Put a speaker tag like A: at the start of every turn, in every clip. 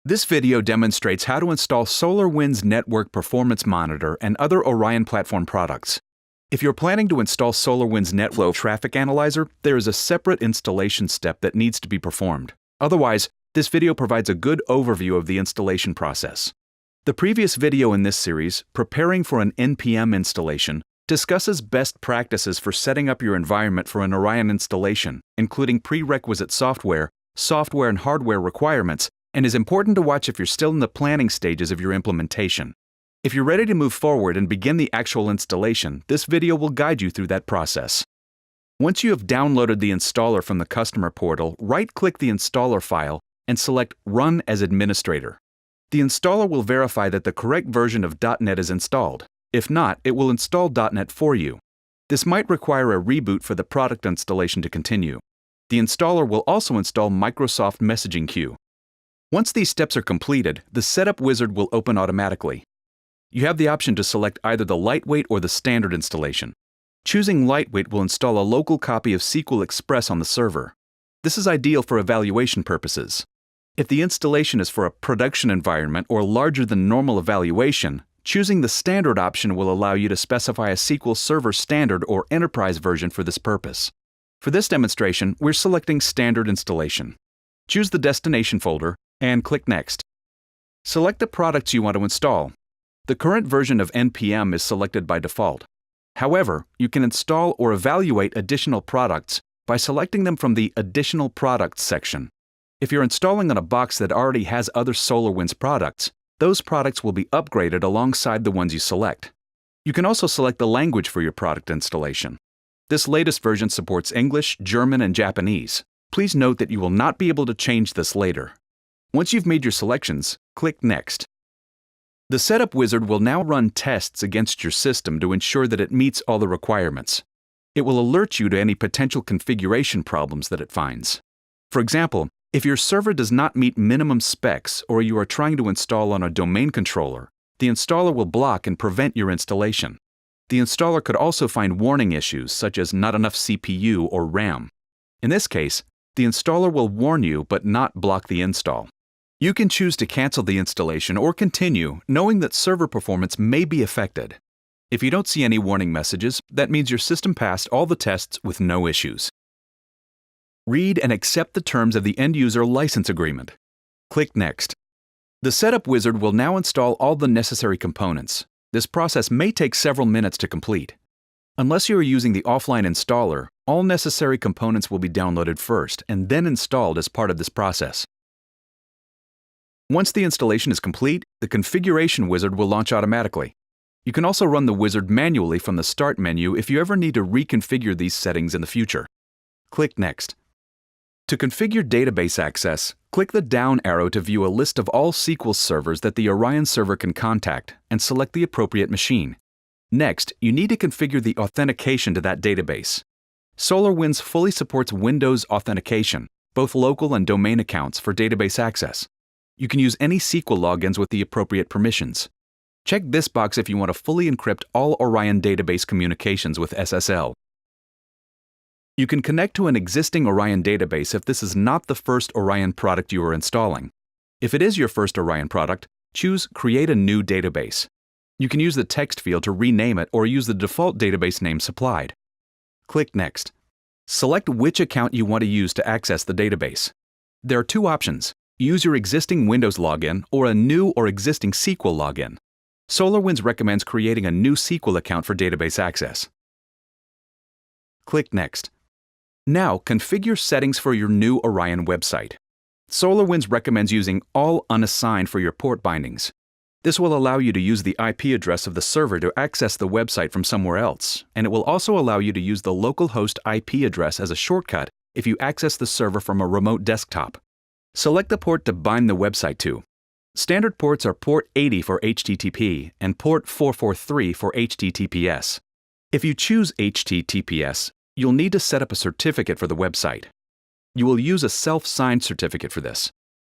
A: This video demonstrates how to install SolarWinds Network Performance Monitor and other Orion platform products. If you're planning to install SolarWinds NetFlow Traffic Analyzer, there is a separate installation step that needs to be performed. Otherwise, this video provides a good overview of the installation process. The previous video in this series, Preparing for an NPM Installation, discusses best practices for setting up your environment for an Orion installation, including prerequisite software and hardware requirements, and is important to watch if you're still in the planning stages of your implementation. If you're ready to move forward and begin the actual installation, this video will guide you through that process. Once you have downloaded the installer from the customer portal, right-click the installer file and select Run as Administrator. The installer will verify that the correct version of .NET is installed. If not, it will install .NET for you. This might require a reboot for the product installation to continue. The installer will also install Microsoft Messaging Queue. Once these steps are completed, the Setup Wizard will open automatically. You have the option to select either the lightweight or the standard installation. Choosing lightweight will install a local copy of SQL Express on the server. This is ideal for evaluation purposes. If the installation is for a production environment or larger than normal evaluation, choosing the standard option will allow you to specify a SQL Server Standard or Enterprise version for this purpose. For this demonstration, we're selecting Standard Installation. Choose the destination folder and click Next. Select the products you want to install. The current version of NPM is selected by default. However, you can install or evaluate additional products by selecting them from the Additional Products section. If you're installing on a box that already has other SolarWinds products, those products will be upgraded alongside the ones you select. You can also select the language for your product installation. This latest version supports English, German, and Japanese. Please note that you will not be able to change this later. Once you've made your selections, click Next. The Setup Wizard will now run tests against your system to ensure that it meets all the requirements. It will alert you to any potential configuration problems that it finds. For example, if your server does not meet minimum specs or you are trying to install on a domain controller, the installer will block and prevent your installation. The installer could also find warning issues such as not enough CPU or RAM. In this case, the installer will warn you but not block the install. You can choose to cancel the installation or continue, knowing that server performance may be affected. If you don't see any warning messages, that means your system passed all the tests with no issues. Read and accept the terms of the end-user license agreement. Click Next. The Setup Wizard will now install all the necessary components. This process may take several minutes to complete. Unless you are using the offline installer, all necessary components will be downloaded first and then installed as part of this process. Once the installation is complete, the Configuration Wizard will launch automatically. You can also run the wizard manually from the Start menu if you ever need to reconfigure these settings in the future. Click Next. To configure database access, click the down arrow to view a list of all SQL servers that the Orion server can contact and select the appropriate machine. Next, you need to configure the authentication to that database. SolarWinds fully supports Windows authentication, both local and domain accounts, for database access. You can use any SQL logins with the appropriate permissions. Check this box if you want to fully encrypt all Orion database communications with SSL. You can connect to an existing Orion database if this is not the first Orion product you are installing. If it is your first Orion product, choose Create a New Database. You can use the text field to rename it or use the default database name supplied. Click Next. Select which account you want to use to access the database. There are two options: use your existing Windows login or a new or existing SQL login. SolarWinds recommends creating a new SQL account for database access. Click Next. Now, configure settings for your new Orion website. SolarWinds recommends using All Unassigned for your port bindings. This will allow you to use the IP address of the server to access the website from somewhere else, and it will also allow you to use the localhost IP address as a shortcut if you access the server from a remote desktop. Select the port to bind the website to. Standard ports are port 80 for HTTP and port 443 for HTTPS. If you choose HTTPS, you'll need to set up a certificate for the website. You will use a self-signed certificate for this.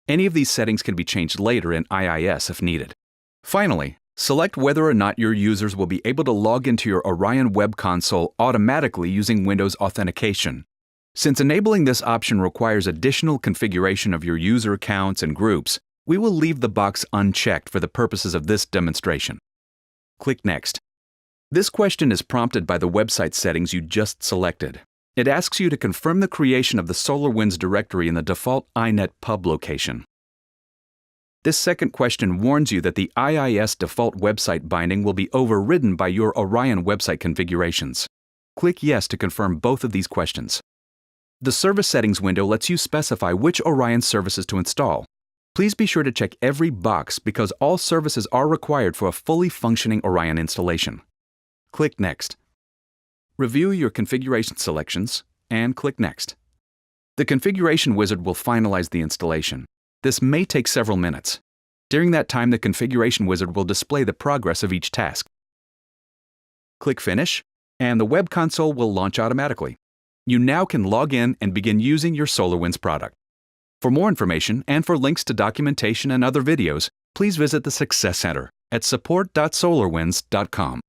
A: Any of these settings can be changed later in IIS if needed. Finally, select whether or not your users will be able to log into your Orion Web Console automatically using Windows authentication. Since enabling this option requires additional configuration of your user accounts and groups, We will leave the box unchecked for the purposes of this demonstration. Click Next. This question is prompted by the website settings you just selected. It asks you to confirm the creation of the SolarWinds directory in the default iNet pub location. This second question warns you that the IIS default website binding will be overridden by your Orion website configurations. Click Yes to confirm both of these questions. The Service Settings window lets you specify which Orion services to install. Please be sure to check every box because all services are required for a fully functioning Orion installation. Click Next. Review your configuration selections and click Next. The configuration wizard will finalize the installation. This may take several minutes. During that time, the configuration wizard will display the progress of each task. Click Finish, and the web console will launch automatically. You now can log in and begin using your SolarWinds product. For more information and for links to documentation and other videos, please visit the Success Center at support.solarwinds.com.